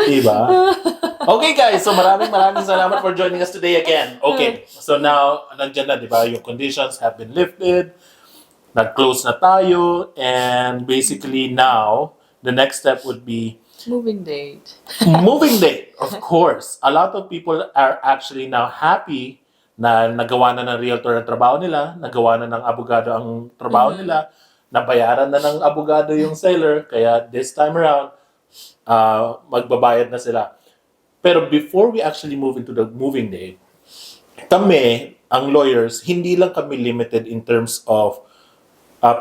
Diba? Okay guys, so maraming salamat for joining us today again. Okay, so now, nandyan na, diba? Yung conditions have been lifted, nag-close na tayo, and basically now, the next step would be Moving date. moving date, of course. A lot of people are actually now happy na nagawa na ng realtor ang trabaho nila, nagawa na ng abogado ang trabaho nila, nabayaran na ng abogado yung seller, kaya this time around, magbabayad na sila. Pero before we actually move into the moving date, kami, ang lawyers, hindi lang kami limited in terms of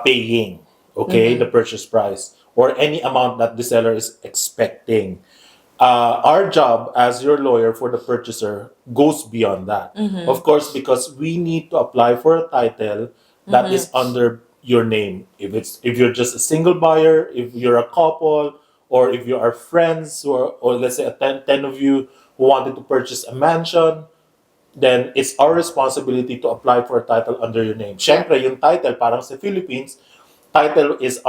paying, okay, the purchase price or any amount that the seller is expecting. Our job as your lawyer for the purchaser goes beyond that. Of course, because we need to apply for a title that is under your name. If you're just a single buyer, if you're a couple, or if you are friends, or let's say 10 of you who wanted to purchase a mansion, then it's our responsibility to apply for a title under your name. Syempre, yung title, parang sa Philippines, title is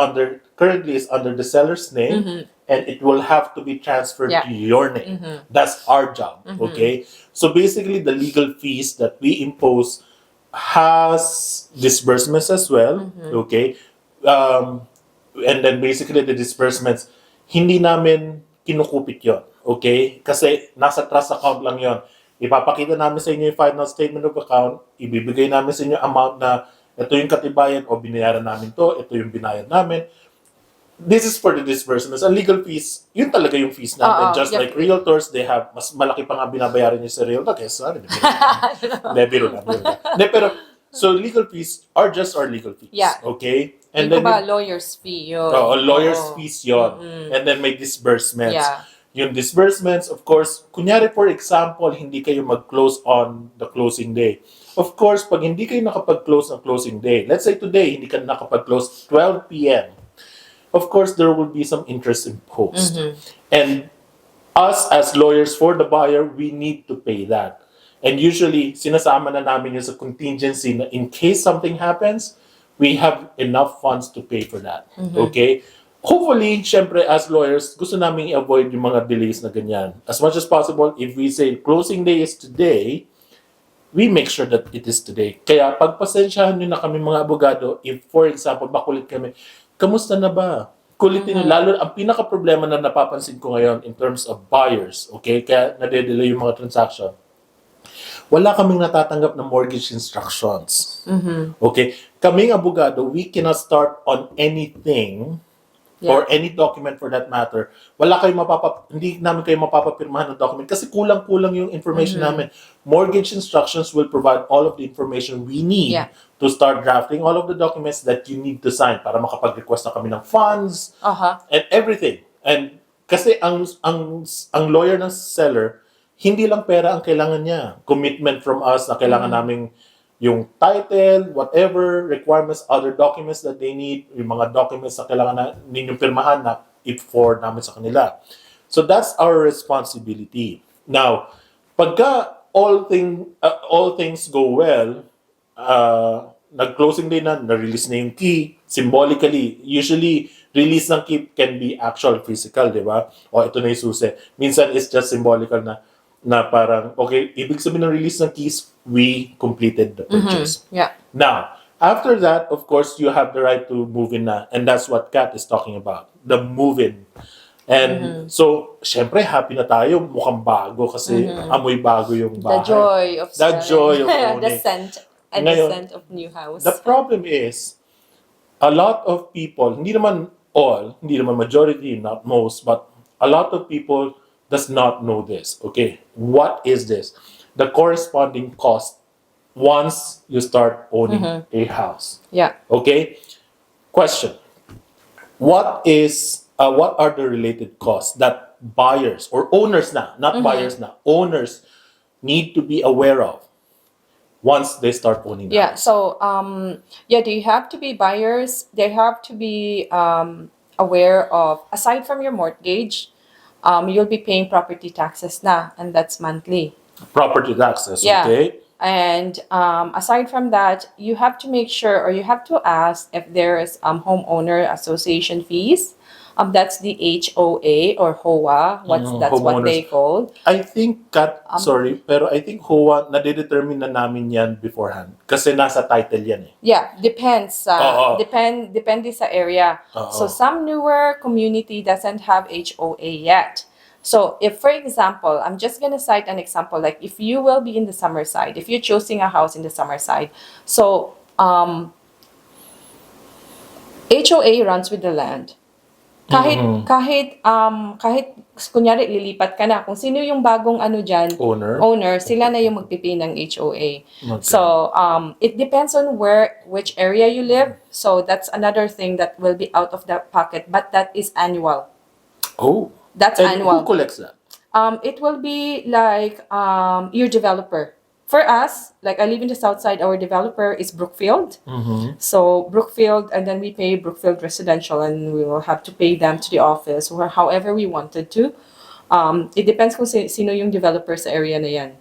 currently is under the seller's name, and it will have to be transferred to your name. That's our job, okay? So basically, the legal fees that we impose has disbursements as well, okay? And then basically, the disbursements, hindi namin kinukupit yon, okay? Kasi nasa trust account lang yon. Ipapakita namin sa inyo yung final statement of account, ibibigay namin sa inyo amount na ito yung katibayan o binayaran namin to, ito yung binayad namin. This is for the disbursements. Ang legal fees, yun talaga yung fees natin. Just like realtors, they have, mas malaki pa nga binabayaran nyo sa realtor kesa sa amin. Biro lang. Pero, so legal fees are just our legal fees. Yeah. Okay? And then lawyer's fee yun. Lawyer's fees yun. And then may disbursements. Yeah. Yung disbursements, of course, kunyari for example, hindi kayo mag-close on the closing day. Of course, pag hindi kayo nakapag-close ng closing day, let's say today, hindi ka nakapag-close 12 p.m., of course, there will be some interest imposed. And us as lawyers for the buyer, we need to pay that. And usually, sinasama na namin yun sa contingency na in case something happens, we have enough funds to pay for that. Okay? Hopefully, syempre, as lawyers, gusto namin i-avoid yung mga delays na ganyan. As much as possible, if we say closing day is today, we make sure that it is today. Kaya pagpasensyahan nyo na kami mga abogado, if for example, makulit kami, kamusta na ba? Kulitin nyo. Lalo, ang pinaka-problema na napapansin ko ngayon in terms of buyers, okay? Kaya nade-delay yung mga transaction. Wala kaming natatanggap na mortgage instructions. Okay? Kaming abogado, we cannot start on anything or any document for that matter. Hindi namin kayo mapapapirmahan ng document kasi kulang-kulang yung information namin. Mortgage instructions will provide all of the information we need to start drafting all of the documents that you need to sign para makapag-request na kami ng funds and everything. And kasi ang lawyer ng seller, hindi lang pera ang kailangan niya. Commitment from us na kailangan naming yung title, whatever requirements, other documents that they need, yung mga documents na kailangan na ninyong pirmahan na i-forward namin sa kanila. So that's our responsibility. Now, pagka all things go well, nag-closing day na-release na yung key, symbolically, usually, release ng key can be actual physical, di ba? O ito na yung susi. Minsan, it's just symbolical na parang, okay, ibig sabihin ng release ng keys, we completed the purchase. Now, after that, of course, you have the right to move in na. And that's what Kat is talking about, the move-in. And so, syempre, happy na tayo. Mukhang bago kasi amoy bago yung bahay. The joy of owning. the scent and the scent of new house. The problem is, a lot of people, hindi naman all, hindi naman majority, not most, but a lot of people does not know this. Okay, what is this? The corresponding cost once you start owning a house. Okay? Question. What are the related costs that buyers or owners na, not buyers na, owners need to be aware of once they start owning the house? So, they have to be buyers. They have to be aware of, aside from your mortgage, you'll be paying property taxes na, and that's monthly. Property taxes, okay? And aside from that, you have to make sure, or you have to ask if there is homeowner association fees. That's the HOA or HOA. That's what Homeowners. they call. I think, sorry, pero I think HOA, nade-determine na namin yan beforehand. Kasi nasa title yan eh. Yeah, depends. Oo. Depende sa area. Oo. So some newer community doesn't have HOA yet. So if, for example, I'm just gonna cite an example, like if you will be in the summer side, if you're choosing a house in the summer side, so HOA runs with the land. Kahit kunyari lilipat ka na, kung sino yung bagong owner, sila na yung magpipay ng HOA. Okay. So it depends on which area you live. So that's another thing that will be out of the pocket, but that is annual. Oh. That's And annual. who collects that? It will be like your developer. For us, like I live in the south side, our developer is Brookfield. So Brookfield, and then we pay Brookfield Residential, and we will have to pay them to the office or however we wanted to. It depends kung sino yung developer sa area na yan.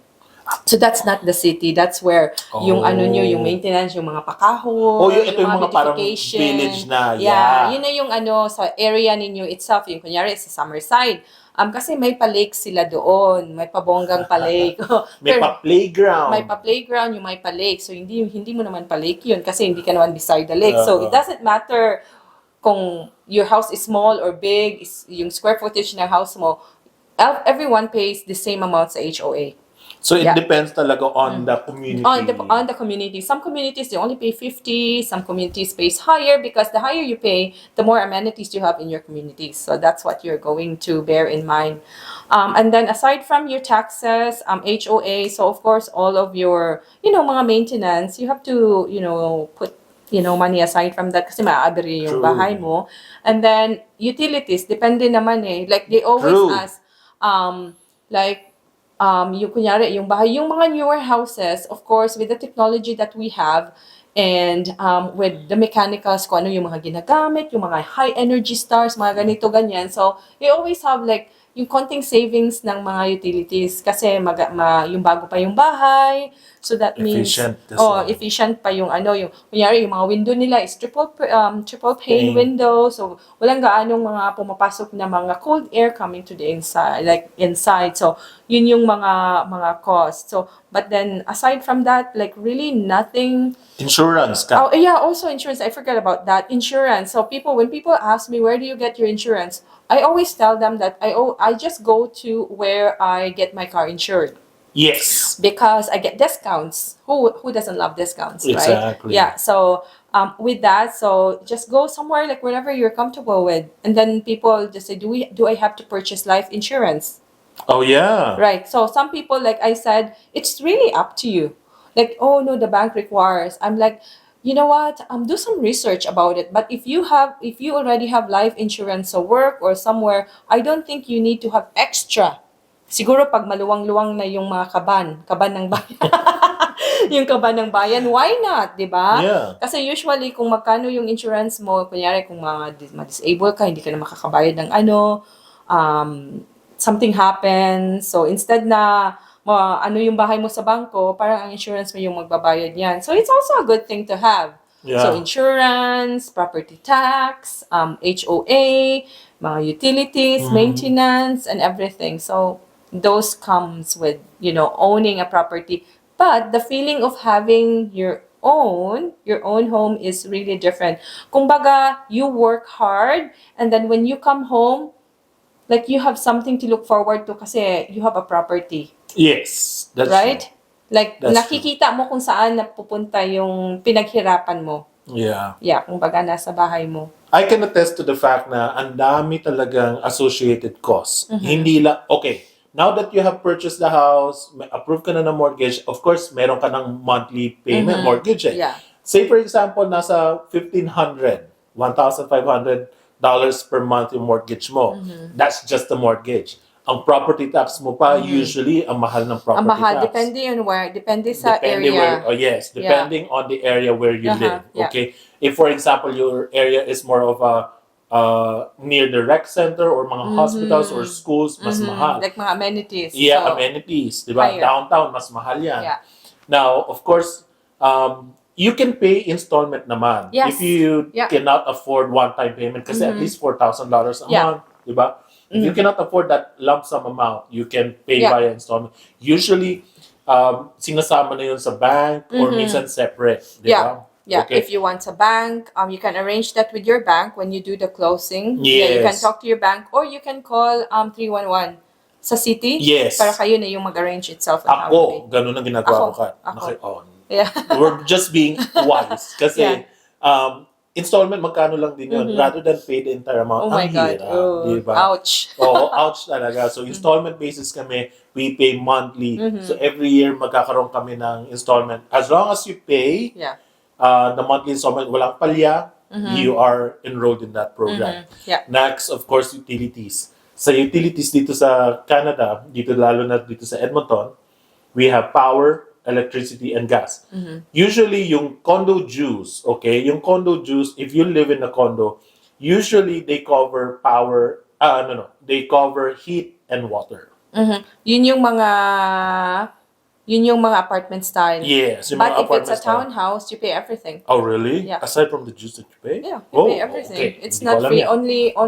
So that's not the city. That's where yung yung maintenance, yung mga pakaho, ito yung mga parang beautification. village na. Yeah, yun na yung sa area ninyo itself, yung kunyari sa summer side. Kasi may pa-lake sila doon, may pabonggang pa-lake. May pa-playground. May pa-playground, yung may pa-lake. So hindi mo naman pa-lake yun kasi hindi ka naman beside the lake. So it doesn't matter kung your house is small or big, yung square footage ng house mo, everyone pays the same amount sa HOA. So it depends talaga on the community. On the community. Some communities, they only pay 50. Some communities pays higher because the higher you pay, the more amenities you have in your communities. So that's what you're going to bear in mind. And then aside from your taxes, HOA, so of course, all of your, mga maintenance, you have to, put, money aside from that kasi maaabiri yung bahay mo. And then utilities, depende naman eh. Like they always ask, yung kunyari, yung bahay, yung mga newer houses, of course, with the technology that we have, and with the mechanicals, kung ano yung mga ginagamit, yung mga high energy stars, mga ganito, ganyan. So, you always have like, yung konting savings ng mga utilities kasi yung bago pa yung bahay. So that means efficient pa yung yung kunyari yung mga window nila is triple pane window. So walang gaanong mga pumapasok na mga cold air coming to the inside. So yun yung mga cost. So but then aside from that, like really nothing. Insurance. Also insurance. I forgot about that. Insurance. So when people ask me, where do you get your insurance? I always tell them that I just go to where I get my car insured. Yes. Because I get discounts. Who doesn't love discounts, right? Exactly. Yeah. So with that, so just go somewhere like wherever you're comfortable with, and then people just say, do I have to purchase life insurance? Oh yeah. Right. So some people, like I said, it's really up to you. Like, oh no, the bank requires. I'm like, you know what? Do some research about it. But if you already have life insurance sa work or somewhere, I don't think you need to have extra. Siguro pag maluwang-luwang na yung mga kaban ng bayan. Yung kaban ng bayan, why not, 'di ba? Yeah. Kasi usually kung magkano yung insurance mo, kunyari kung ma-disable ka, hindi ka na makakabayad ng something happens. So instead na yung bahay mo sa bangko, parang ang insurance mo yung magbabayad niyan. So it's also a good thing to have. Yeah. So insurance, property tax, HOA, mga utilities, maintenance, and everything. So those comes with, owning a property. But the feeling of having your own home is really different. Kumbaga, you work hard, and then when you come home, like you have something to look forward to kasi you have a property. Yes, that's right? True. Like, That's nakikita mo kung saan napupunta yung pinaghirapan mo. Yeah. Yeah, kung baga nasa bahay mo. I can attest to the fact na ang dami talagang associated costs. Hindi lang, okay, now that you have purchased the house, approve ka na ng mortgage, of course, meron ka ng monthly payment mortgage eh. Yeah. Say for example, nasa $1,500 per month yung mortgage mo. That's just the mortgage. Ang property tax mo pa, usually, ang mahal ng property Ang mahal, tax. depende sa area. Depending on the area where you live. Yeah. Okay? If, for example, your area is more of a near the rec center or mga hospitals or schools, mas mahal. Like mga amenities. Yeah, So, amenities. Diba? higher. Downtown, mas mahal yan. Yeah. Now, of course, you can pay installment naman. Yes. If you Yeah. cannot afford one-time payment, kasi at least $4,000 a Yeah. month, di ba? If you cannot afford that lump sum amount, you can pay Yeah. via installment. Usually, sinasama na yun sa bank or minsan separate, di Yeah. ba? Yeah, Okay. if you want a bank, you can arrange that with your bank when you do the closing. Yeah, you can Yes. talk to your bank or you can call 311 sa city Yes. para kayo na yung mag-arrange itself on how to pay. Ako, ganun ang ginagawa ko. Ako. Yeah. We're just being wise. Kasi, Yeah. installment, magkano lang din yun. Rather than pay the entire amount. Oh my Ang God. hirap, Oh, di ba? ouch. Oo, ouch talaga. So, installment basis kami, we pay monthly. So, every year, magkakaroon kami ng installment. As long as you pay, Yeah. the monthly installment, walang palya, you are enrolled in that program. Yeah. Next, of course, utilities. Sa utilities dito sa Canada, dito lalo na dito sa Edmonton, we have power, electricity, and gas. Usually, yung condo dues, okay? Yung condo dues, if you live in a condo, usually they cover power, they cover heat and water. Yun yung mga apartment style. Yes, yung But mga if it's a apartment style. townhouse, you pay everything. Oh, really? Yeah. Aside from the dues that you pay? Yeah, you pay everything. Okay. It's Hindi ko not alam free. yan.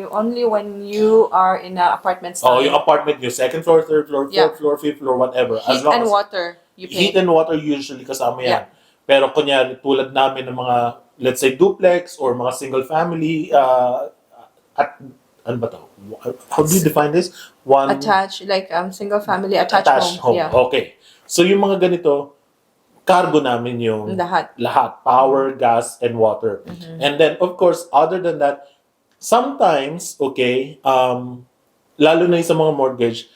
Only when you are in a apartment Oh, style. yung apartment nyo, second floor, third floor, Yeah. fourth floor, fifth floor, whatever. Heat and water, you pay. Heat and water usually kasama yan. Yeah. Pero kunyari, tulad namin ng mga, let's say, duplex or mga single family, at, ano ba to? How do you define this? Attached, like single family attached home. Yeah. Okay. So yung mga ganito, cargo namin yung Lahat. Power, gas, and water. And then, of course, other than that, sometimes, okay, lalo na yung sa mga mortgage,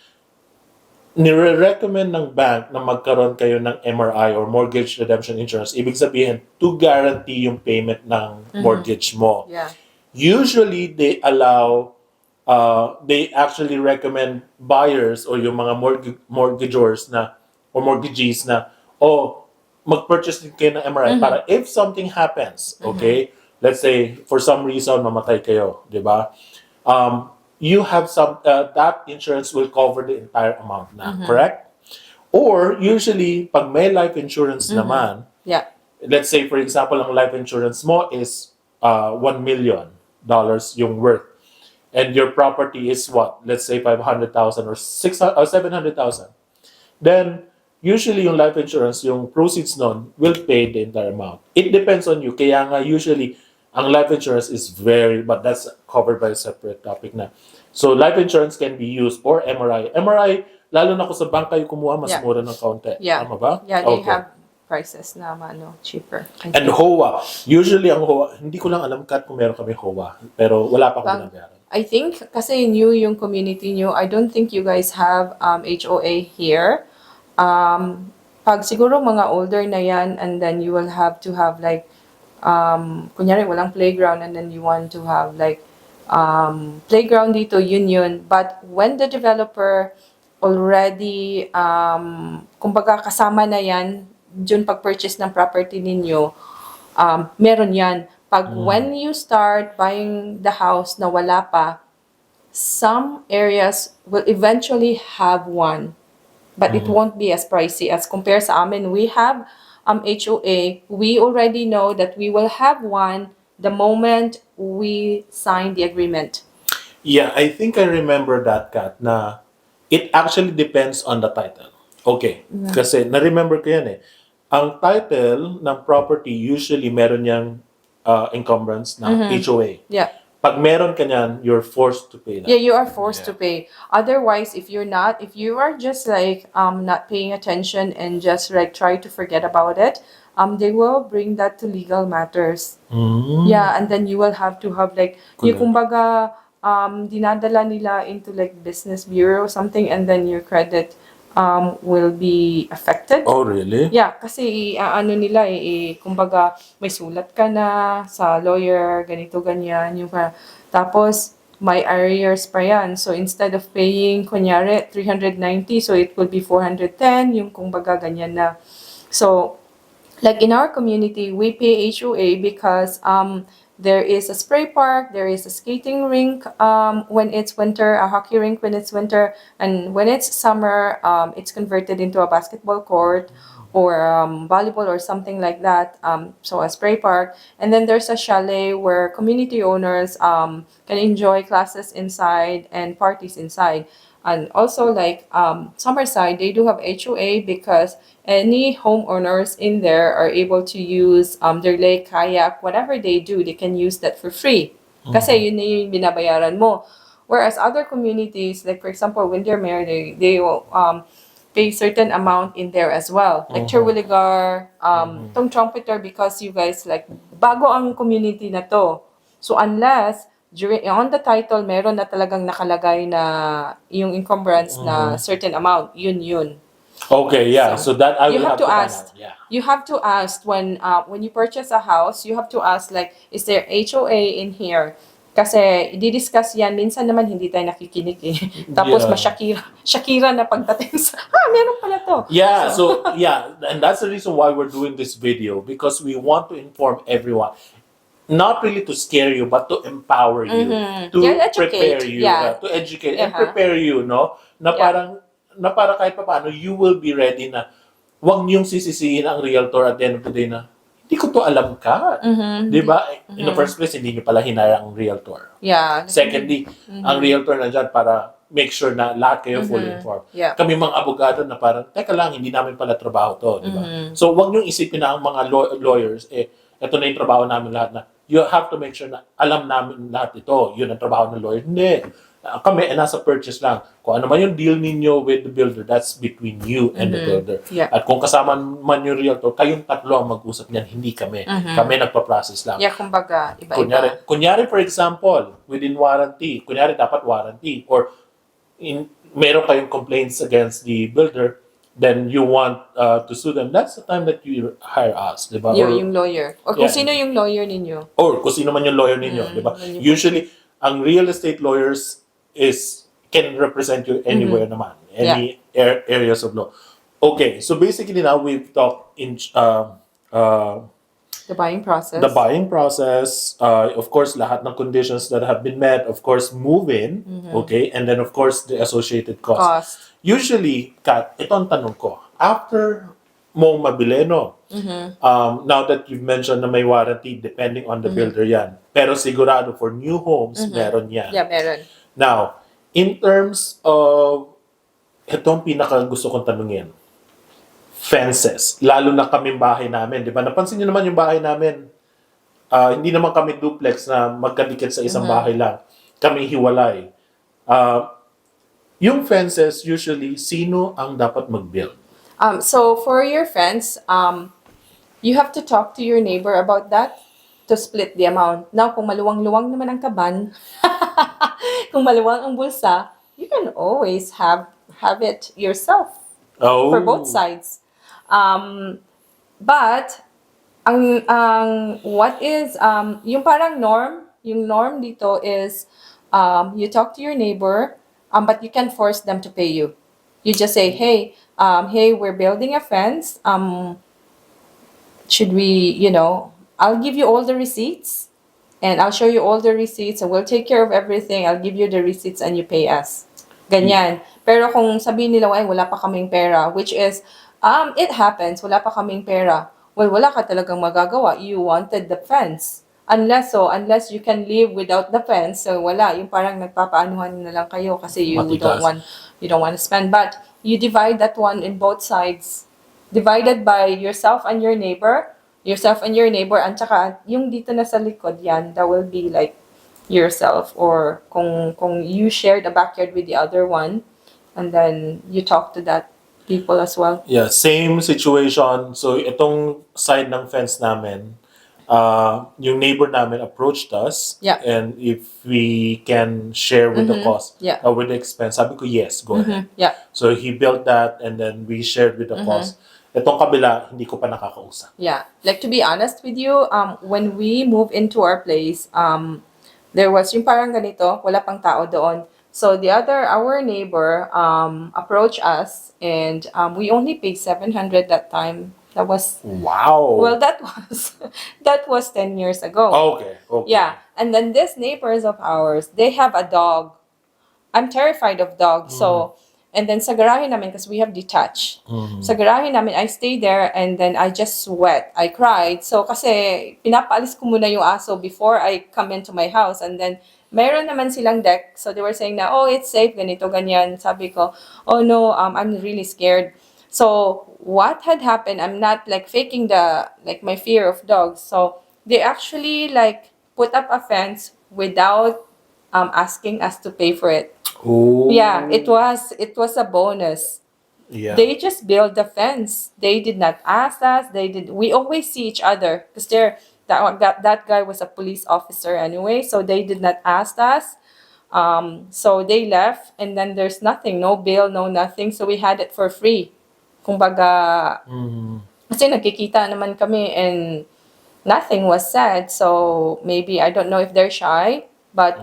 nire-recommend ng bank na magkaroon kayo ng MRI or Mortgage Redemption Insurance. Ibig sabihin, to guarantee yung payment ng mortgage mo. Yeah. Usually, they actually recommend buyers or yung mga mortgagors na or mortgagees na, mag-purchase din kayo ng MRI para if something happens, okay? Let's say, for some reason, mamatay kayo, di ba? You have that insurance will cover the entire amount na, correct? Or, usually, pag may life insurance naman, Yeah. let's say, for example, ang life insurance mo is $1 million yung worth. And your property is what? Let's say 500,000 or 600 or 700,000. Then, usually yung life insurance, yung proceeds nun, will pay the entire amount. It depends on you. Kaya nga, usually, ang life insurance is but that's covered by a separate topic na. So, life insurance can be used or MRI. MRI, lalo na kung sa bank kayo kumuha, mas mura ng kaunti. Yeah. Tama ba? Yeah, they have prices na cheaper. And HOA. Usually, ang HOA, hindi ko lang alam kung meron kami HOA. Pero wala pa akong binabayaran. I think, kasi new yung community nyo, I don't think you guys have HOA here. Pag siguro mga older na yan, and then you will have to have like, kunyari walang playground, and then you want to have like, playground dito, yun. But when the developer already, kumbaga kasama na yan, dun pag-purchase ng property ninyo, meron yan. Pag when you start buying the house na wala pa, some areas will eventually have one. But it won't be as pricey as compared sa amin. We have HOA. We already know that we will have one the moment we sign the agreement. Yeah, I think I remember that, Kat, na it actually depends on the title. Okay. Kasi na-remember ko yan eh. Ang title ng property, usually meron niyang encumbrance na HOA. Yeah. Pag meron ka niyan, you're forced to pay that. Yeah, you are forced to pay. Otherwise, if you are just like not paying attention and just like try to forget about it, they will bring that to legal matters. Yeah, and then you will have to have like yung kumbaga dinadala nila into like business bureau or something, and then your credit will be affected. Oh, really? Yeah, kasi ano nila kumbaga may sulat ka na sa lawyer, ganito ganyan, yung tapos may arrears pa yan. So instead of paying kunyari 390, so it will be 410, yung kumbaga ganyan na. So like in our community, we pay HOA because there is a spray park, there is a skating rink when it's winter, a hockey rink when it's winter, and when it's summer, it's converted into a basketball court. or volleyball or something like that. So a spray park. And then there's a chalet where community owners can enjoy classes inside and parties inside. And also like Summerside, they do have HOA because any homeowners in there are able to use their lake, kayak, whatever they do, they can use that for free. Kasi yun na yung binabayaran mo. Whereas other communities, like for example, when they're married, they will pay certain amount in there as well. Like Terwilligar, tong trumpeter, because you guys like, bago ang community na to. So unless, on the title, meron na talagang nakalagay na yung encumbrance na certain amount, yun. Okay, yeah. So that I You will have to find ask. out. Yeah. You have to ask when you purchase a house, you have to ask like, is there HOA in here? Kasi i-discuss yan, minsan naman hindi tayo nakikinig eh. Tapos Yeah. Shakira na pagdating sa, meron pala to. Yeah, so yeah, and that's the reason why we're doing this video, because we want to inform everyone. Not really to scare you, but to empower you, to Yeah, educate. prepare you, Yeah. to educate and Uh-huh. prepare you, no? Na Yeah. para kahit paano, you will be ready na wag niyong sisisihin ang realtor at the end of the day na hindi ko to alam ka. Di ba? In the first place, hindi niyo pala hinire ang realtor. Yeah. Secondly, ang realtor nandyan para make sure na lahat kayo fully informed. Yeah. Kami mga abogado na parang, teka lang, hindi namin pala trabaho to, di ba? So, wag niyong isipin na ang mga lawyers, ito na yung trabaho namin lahat na, you have to make sure na alam namin lahat ito. Yun ang trabaho ng lawyer. Hindi. Kami, nasa purchase lang. Kung ano man yung deal ninyo with the builder, that's between you and the builder. Yeah. At kung kasama man yung realtor, kayong tatlo ang mag-usap niyan, hindi kami. Kami nagpa-process lang. Yeah, kumbaga, iba-iba. Kunyari, for example, within warranty, kunyari dapat warranty, or meron kayong complaints against the builder, then you want to sue them, that's the time that you hire us, di ba? Yung lawyer. O kung Yeah. sino yung lawyer ninyo. Or kung sino man yung lawyer ninyo, di ba? Usually, ang real estate lawyers can represent you anywhere naman, any areas of law. Okay, so basically now we've talked in The buying process. the buying process, of course, lahat ng conditions that have been met, of course, move-in, okay, and then of course the associated costs. Cost. Usually, Kat, ito ang tanong ko. After mong mabili, no? Now that you've mentioned na may warranty, depending on the builder yan. Pero sigurado for new homes, meron yan. Yeah, meron. Now, in terms of, ito ang pinaka gusto kong tanungin. Fences. Lalo na kaming bahay namin. Di ba? Napansin niyo naman yung bahay namin. Hindi naman kami duplex na magkadikit sa isang bahay lang. Kami hiwalay. Yung fences, usually, sino ang dapat mag-build? So for your fence, you have to talk to your neighbor about that to split the amount. Now, kung maluwang-luwang naman ang kaban, kung maluwang ang bulsa, you can always have it yourself Oh. for both sides. But ang what is yung parang yung norm dito is you talk to your neighbor, but you can force them to pay you. You just say, hey, we're building a fence. Should we, I'll give you all the receipts and I'll show you all the receipts and we'll take care of everything. I'll give you the receipts and you pay us. Ganyan. Pero kung sabihin nila, ay, wala pa kaming pera, which is, it happens, wala pa kaming pera. Well, wala ka talagang magagawa. You wanted the fence. Unless you can live without the fence, so wala. Yung parang nagpapaanuhan na lang kayo kasi you Matigas. don't want to spend. But you divide that one in both sides. Divided by yourself and your neighbor, and saka yung dito na sa likod yan, that will be like yourself, or kung you share the backyard with the other one, and then you talk to that people as well. Yeah, same situation. So, itong side ng fence namin, yung neighbor namin approached us, Yeah. and if we can share with the cost, Yeah. with the expense, sabi ko, yes, go ahead. Yeah. So, he built that, and then we shared with the cost. Itong kabila, hindi ko pa nakakausap. Yeah. Like, to be honest with you, when we moved into our place, there was yung parang ganito, wala pang tao doon. So our neighbor, approached us, and we only paid 700 that time. That was, Wow! well, that was 10 years ago. Okay, okay. Yeah. And then these neighbors of ours, they have a dog. I'm terrified of dogs. So, And then sa garahe namin, because we have detached, sa garahe namin, I stayed there and then I just sweat. I cried. So kasi pinapaalis ko muna yung aso before I come into my house. And then meron naman silang deck. So they were saying na, oh, it's safe, ganito, ganyan. Sabi ko, oh no, I'm really scared. So what had happened, I'm not like faking my fear of dogs. So they actually like put up a fence without asking us to pay for it. Oh. Yeah, it was a bonus. Yeah. They just built the fence. They did not ask us. We always see each other because that guy was a police officer anyway, so they did not ask us. So they left and then there's nothing, no bill, no nothing. So we had it for free. Kumbaga, kasi nagkikita naman kami and nothing was said. So maybe, I don't know if they're shy, but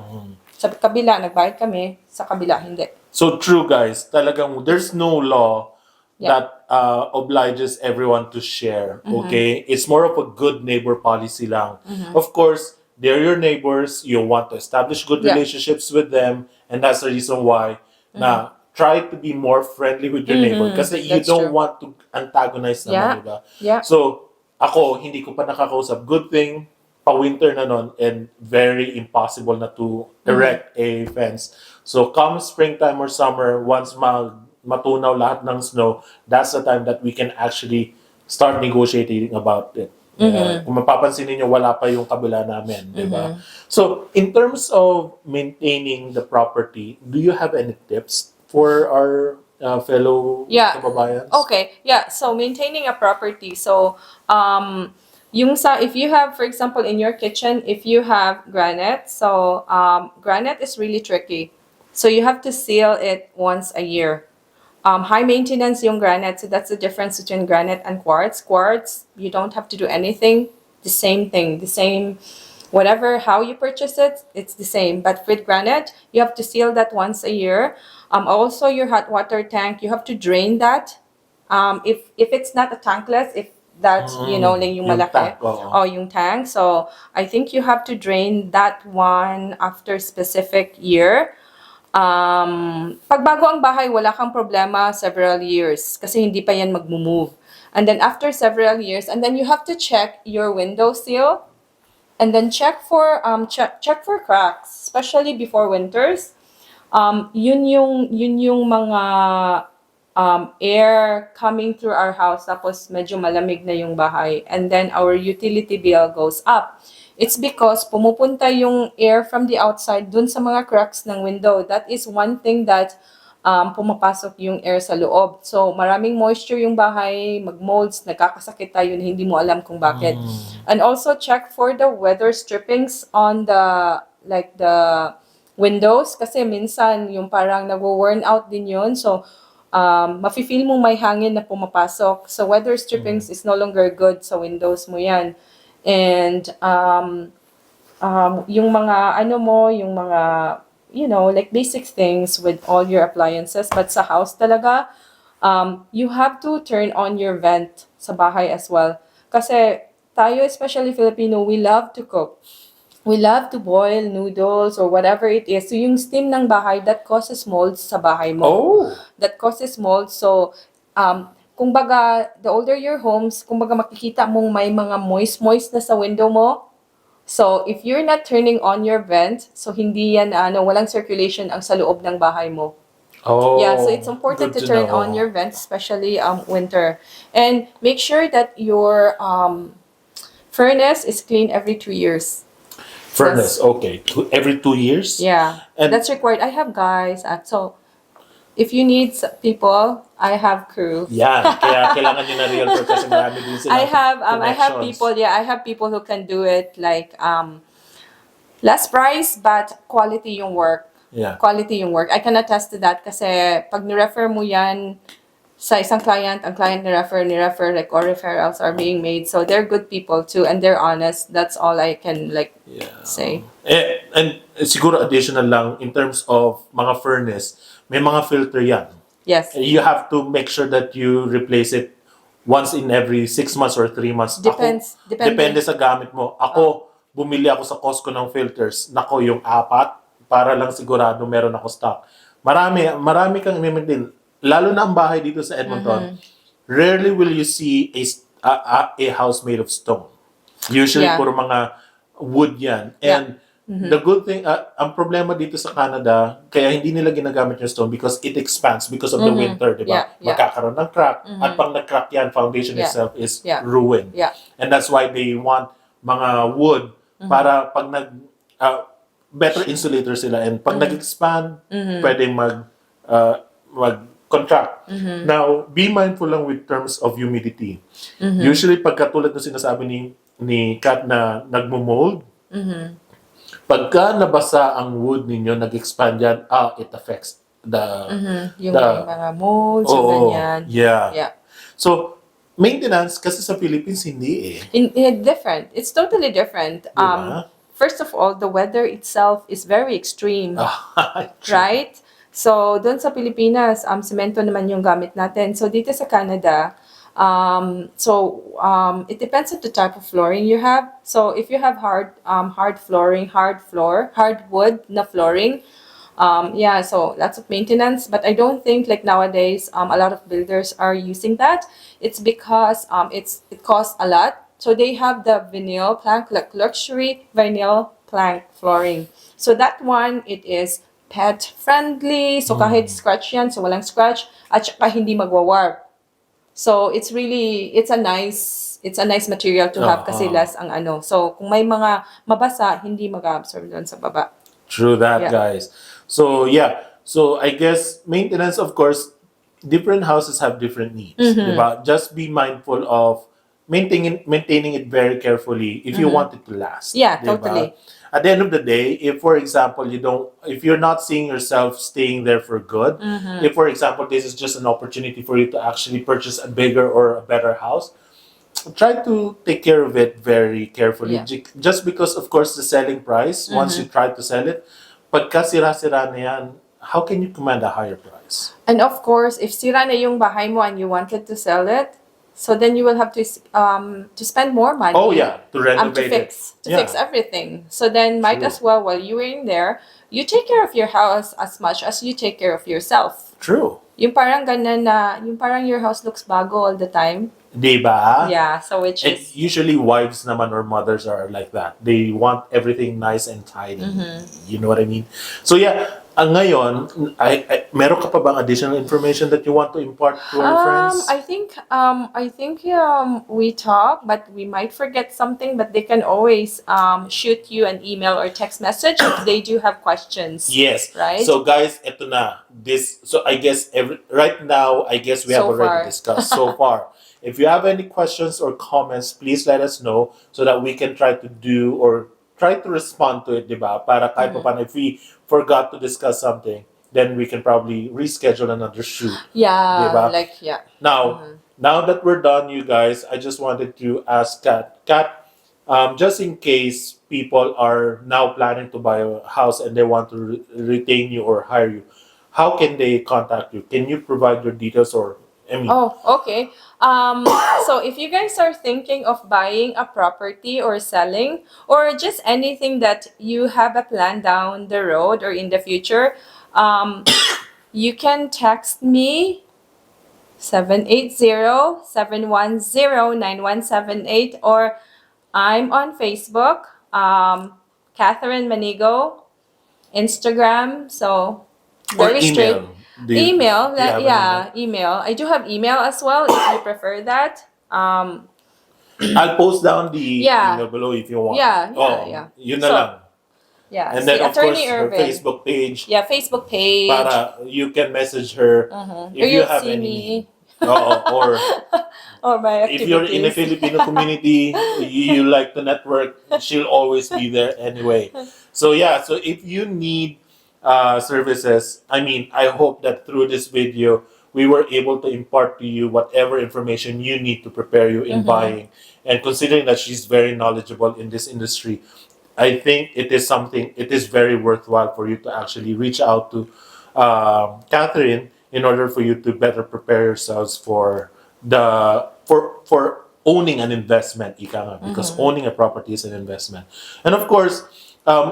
sa kabila, nagbayad kami, sa kabila, hindi. So true, guys. Talagang there's no law that obliges everyone to share. Okay, it's more of a good neighbor policy lang. Of course, they're your neighbors. You want to establish good relationships with them, and that's the reason why. Na try to be more friendly with your neighbor kasi you That's don't true. want to antagonize naman, diba? Yeah. So ako hindi ko pa nakakausap. Good thing pa-winter na nun and very impossible na to erect a fence. So come springtime or summer, once matunaw lahat ng snow, that's the time that we can actually start negotiating about it. Kung mapapansin niyo wala pa yung kabila namin, di ba? So, in terms of maintaining the property, do you have any tips for our fellow kababayans? Okay. Yeah. So maintaining a property. So if you have, for example, in your kitchen, if you have granite, so granite is really tricky. So you have to seal it once a year. High maintenance yung granite. So that's the difference between granite and quartz. Quartz, you don't have to do anything. The same thing. The same, whatever, how you purchase it, it's the same. But with granite, you have to seal that once a year. Also, your hot water tank, you have to drain that. If it's not a tankless, if that's, like yung malaki. Yung tank. So, I think you have to drain that one after specific year. Pagbago ang bahay, wala kang problema several years kasi hindi pa yan mag-move. And then after several years, and then you have to check your window sill and then check for cracks, especially before winters. Yun yung mga air coming through our house tapos medyo malamig na yung bahay and then our utility bill goes up. It's because pumupunta yung air from the outside dun sa mga cracks ng window. That is one thing that pumapasok yung air sa loob. So maraming moisture yung bahay, mag-molds, nagkakasakit tayo na hindi mo alam kung bakit. And also check for the weather strippings on the windows kasi minsan yung parang nagwo-worn out din yun. So mafe-feel mo may hangin na pumapasok. So weather strippings is no longer good sa windows mo yan. And yung mga yung mga like basic things with all your appliances, but sa house talaga you have to turn on your vent sa bahay as well. Kasi tayo, especially Filipino, we love to cook. We love to boil noodles or whatever it is. So yung steam ng bahay, that causes molds sa bahay mo. Oh! That causes molds. So, kumbaga, the older your homes, kumbaga makikita mong may mga moist na sa window mo. So, if you're not turning on your vent, so hindi yan, walang circulation ang sa loob ng bahay mo. Oh, yeah, so it's important to turn on your vents, especially winter. And make sure that your furnace is clean every 2 years. Furnace, okay. Every 2 years? Yeah, And that's required. I have guys. So, if you need people, I have crew. yan, kaya kailangan nyo na realtor kasi marami din sila I have connections. people. Yeah, I have people who can do it like less price but quality yung work. Yeah. Quality yung work. I can attest to that kasi pag ni-refer mo yan sa isang client, ang client ni-refer, like, or referrals are being made. So, they're good people too, and they're honest. That's all I can, say. And siguro additional lang, in terms of mga furnace, may mga filter yan. Yes. You have to make sure that you replace it once in every 6 months or 3 months. Depends. Depende sa gamit mo. Ako, bumili ako sa Costco ng filters. Nako, yung 4, para lang sigurado meron ako stock. Marami kang i-maintain. lalo na ang bahay dito sa Edmonton, rarely will you see a house made of stone. Usually, Yeah. puro mga wood yan. Yeah. And the good thing, ang problema dito sa Canada, kaya hindi nila ginagamit yung stone because it expands because of the winter, di ba? Yeah. Magkakaroon ng crack. At pag nag-crack yan, foundation Yeah. itself is Yeah. ruined. Yeah. And that's why they want mga wood para pag better insulator sila. And pag nag-expand, pwedeng mag-contract. Now, be mindful lang with terms of humidity. Usually, pagkatulad na sinasabi ni Kat na nagmo-mold, pagka nabasa ang wood ninyo, nag-expand yan, it affects Yung the mga molds, yung ganyan. yeah. Yeah. So, maintenance, kasi sa Philippines, hindi Different. It's totally different. Diba? First of all, the weather itself is very extreme. Right? So, doon sa Pilipinas, semento naman yung gamit natin. So, dito sa Canada, it depends on the type of flooring you have. So, if you have hard wood na flooring, so lots of maintenance. But I don't think like nowadays, a lot of builders are using that. It's because it costs a lot. So they have the vinyl plank, like luxury vinyl plank flooring. So that one, it is pet friendly. So kahit scratch yan, so walang scratch. At saka hindi magwa-warp. So it's a nice material to have kasi less ang ano. So kung may mga mabasa, hindi mag-absorb doon sa baba. True that, Yeah. guys. So, yeah. So, I guess maintenance, of course, different houses have different needs. Diba? Just be mindful of maintaining it very carefully if you want it to last. Yeah, diba? totally. At the end of the day, if, for example, if you're not seeing yourself staying there for good, if, for example, this is just an opportunity for you to actually purchase a bigger or a better house, try to take care of it very carefully. Yeah. Just because, of course, the selling price, once you try to sell it, pagka sira-sira na yan, how can you command a higher price? And of course, if sira na yung bahay mo and you wanted to sell it, so then you will have to spend more money. Oh, yeah, to renovate to fix everything. So then might True. as well, while you were in there, you take care of your house as much as you take care of yourself. True. Yung parang ganun na, yung parang your house looks bago all the time. Diba? Yeah, so which And is... usually wives naman or mothers are like that. They want everything nice and tidy. You know what I mean? So yeah, ngayon, meron ka pa bang additional information that you want to impart to our friends? I think we talk, but we might forget something. But they can always shoot you an email or text message if they do have questions. Yes. Right? So guys, eto na. So I guess right now, I guess we have So already far. discussed so far. If you have any questions or comments, please let us know so that we can try to respond to it, diba? Para kahit pa paano, if we forgot to discuss something, then we can probably reschedule another shoot. Yeah, Diba? Now, now that we're done, you guys, I just wanted to ask Kat, just in case people are now planning to buy a house and they want to retain you or hire you, how can they contact you? Can you provide your details or, Oh, okay. So if you guys are thinking of buying a property or selling or just anything that you have a plan down the road or in the future, you can text me 780-710-9178 or I'm on Facebook, Catherine Manigo, Instagram, so or very email? straight. Do you Email, have an email. I do have email as well if you prefer that. I'll post down the Yeah. email below if you want. Yeah. Yun na So, lang. Yeah, And si then, of course, Attorney her Irvin. Facebook page. Yeah, Facebook page. Para you can message her if Or you you'll have see any. me. Or Or my if activities. you're in a Filipino community, you like to network, she'll always be there anyway. So yeah, so if you need services, I hope that through this video, we were able to impart to you whatever information you need to prepare you in buying. And considering that she's very knowledgeable in this industry, I think it is very worthwhile for you to actually reach out to Catherine in order for you to better prepare yourselves for owning an investment, ika nga, because owning a property is an investment. And of course,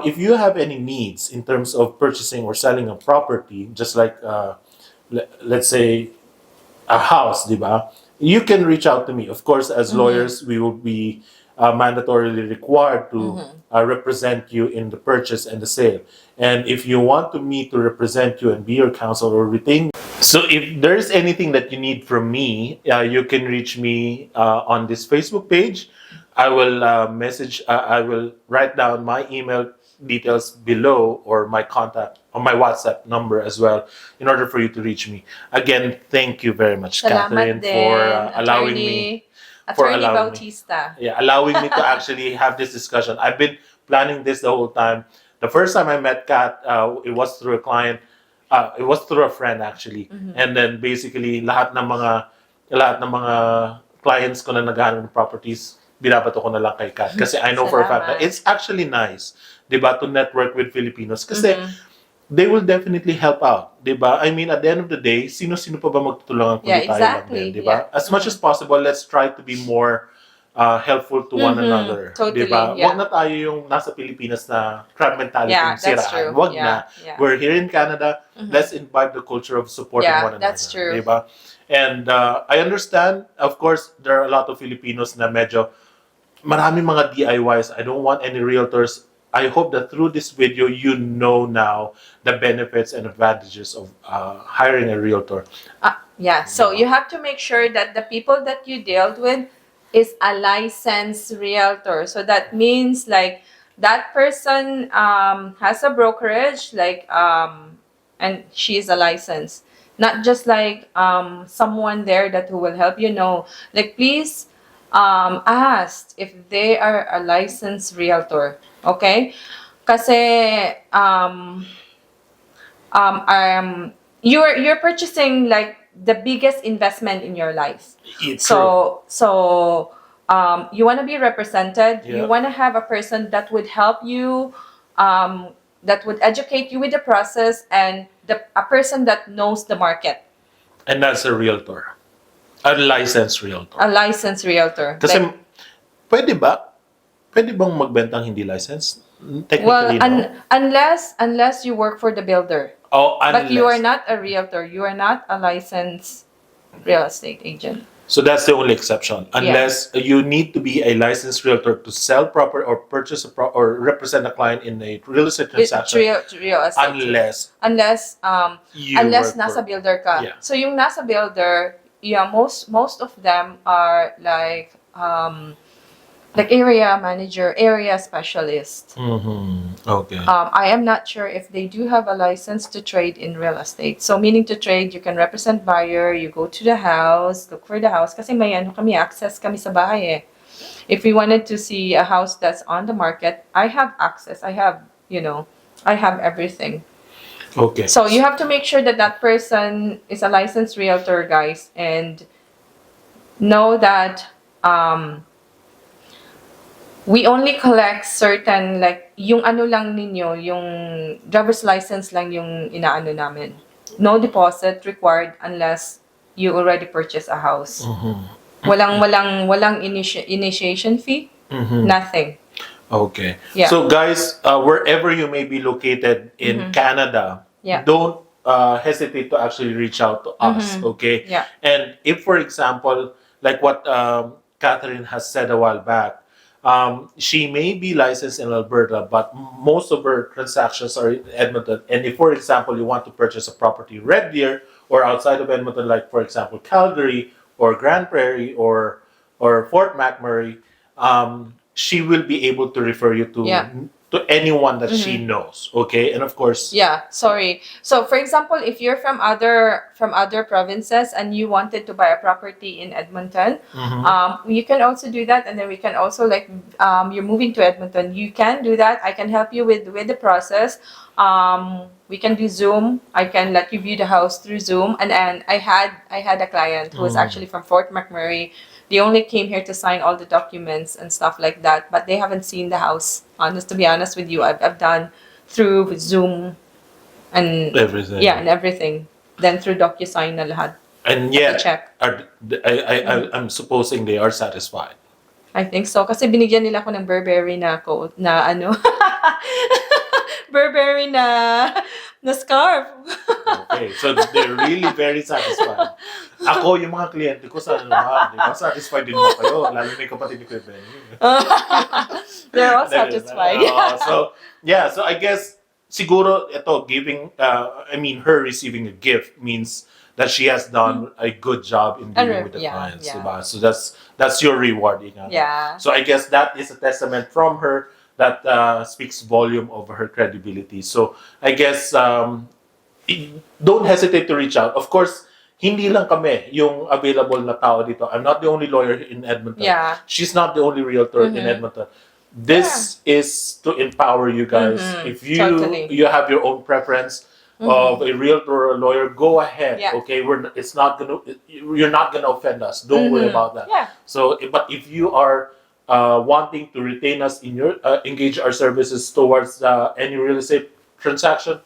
if you have any needs in terms of purchasing or selling a property, just like let's say, a house, di ba? You can reach out to me. Of course, as lawyers, we will be mandatorily required to represent you in the purchase and the sale. And if you want me to represent you and be your counsel or retain, so if there's anything that you need from me, you can reach me on this Facebook page. I will I will write down my email details below, or my contact or my WhatsApp number as well, in order for you to reach me. Again, thank you very much, Catherine, Salamat din, for allowing me Attorney allowing me. Bautista. Yeah, allowing me to actually have this discussion. I've been planning this the whole time. The first time I met Kat, it was through a client. It was through a friend actually. And then basically lahat ng mga clients ko na naghahanap ng properties, binabato ko na lang kay Kat. Kasi I know for a fact that Salamat. it's actually nice, 'di ba, to network with Filipinos. Kasi they will definitely help out, 'di ba? I mean, at the end of the day, sino-sino pa ba magtutulungan kundi Yeah, tayo lang exactly. din, 'di ba? Yeah. As much as possible, let's try to be more helpful to one another, 'di Totally, ba? yeah. Wag na tayo yung nasa Pilipinas na crab mentality Yeah, yung that's siraan. true. Wag Yeah, na. yeah. We're here in Canada. Let's imbibe the culture of supporting Yeah, one another, that's true. 'di ba? And I understand, of course, there are a lot of Filipinos na medyo maraming mga DIYs. I don't want any realtors. I hope that through this video, you know now the benefits and advantages of hiring a realtor. Yeah, so you have to make sure that the people that you dealt with is a licensed realtor. So that means like that person has a brokerage, like and she is a license. Not just like someone there that who will help you know. Like please ask if they are a licensed realtor. Okay? Kasi you're purchasing like the biggest investment in your life. It's true. So you want to be represented. You Yeah. want to have a person that would help you, that would educate you with the process, and a person that knows the market. And that's a realtor. A licensed realtor. A licensed realtor. Kasi, Like, pwede ba? Pwede bang magbentang hindi licensed? well, Technically, no. unless you work for the builder. Oh, But you are unless. not a realtor. You are not a licensed real estate agent. So that's the only exception. Unless you need to be a licensed realtor to sell property or purchase or represent a client in a real estate It's transaction. real estate. Unless Unless you work nasa for- builder ka. Yeah. So yung nasa builder, yeah, most of them are like area manager, area specialist. Okay. I am not sure if they do have a license to trade in real estate. So meaning to trade, you can represent buyer, you go to the house, look for the house. Kasi may access kami sa bahay eh. If we wanted to see a house that's on the market, I have access. I have everything. Okay. So you have to make sure that that person is a licensed realtor, guys, and know that we only collect certain, like, yung ano lang ninyo, yung driver's license lang yung inaano namin. No deposit required unless you already purchase a house. Walang initiation fee, nothing. Okay. Yeah. So guys, wherever you may be located in Canada, Yeah. don't hesitate to actually reach out to us. Okay. Yeah. And if, for example, like what Catherine has said a while back, she may be licensed in Alberta, but most of her transactions are in Edmonton. And if, for example, you want to purchase a property in Red Deer or outside of Edmonton, like for example Calgary or Grand Prairie or Fort McMurray, she will be able to refer you to Yeah. to anyone that she knows. Okay, and of course, Yeah, sorry. So, for example, if you're from other provinces and you wanted to buy a property in Edmonton, you can also do that, and then we can also you're moving to Edmonton, you can do that. I can help you with the process. We can do Zoom. I can let you view the house through Zoom. And I had a client who was actually from Fort McMurray. They only came here to sign all the documents and stuff like that, but they haven't seen the house. To be honest with you, I've done through Zoom and everything. yeah, and everything. Then through DocuSign na lahat. And yet, check. I'm supposing they are satisfied. I think so. Kasi binigyan nila ako ng Burberry na ano. Burberry na scarf. Okay, so they're really very satisfied. Ako, yung mga kliyente ko, sana naman, di ba? Satisfied din mo kayo, lalo na yung kapatid ni Kuya Benny. They're all satisfied. So I guess, siguro, ito, her receiving a gift means that she has done a good job in dealing with the clients, diba? So that's your reward. Yeah. So I guess that is a testament from her that speaks volume of her credibility. So I guess, don't hesitate to reach out. Of course, hindi lang kami yung available na tao dito. I'm not the only lawyer in Edmonton. Yeah. She's not the only realtor in Edmonton. This is to empower you guys. If you have your own preference of a realtor or a lawyer, go ahead. Yeah. Okay, you're not gonna offend us. Don't worry about that. Yeah. So, but if you are wanting to retain us in your engage our services towards any real estate transaction,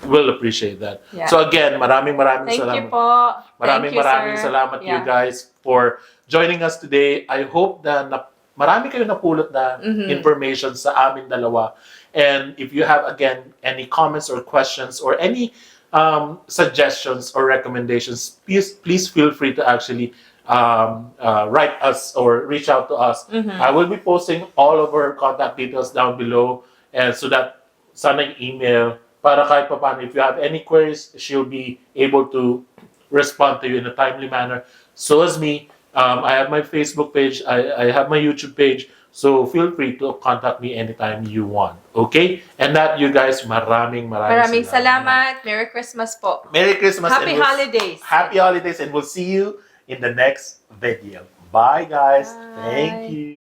we'll appreciate that. Yeah. So again, maraming Thank salamat. you po. Maraming sir. salamat you Yeah. guys for joining us today. I hope na marami kayo napulot na information sa amin dalawa. And if you have, again, any comments or questions or any suggestions or recommendations, please feel free to actually write us or reach out to us. I will be posting all of our contact details down below, and so that sana yung email, para kahit pa paano, if you have any queries, she'll be able to respond to you in a timely manner. So as me, I have my Facebook page, I have my YouTube page, so feel free to contact me anytime you want. Okay? And that, you guys, maraming salamat. Merry Christmas po. Merry Christmas. Happy holidays. Happy holidays, and we'll see you in the next video. Bye, guys. Bye. Thank you.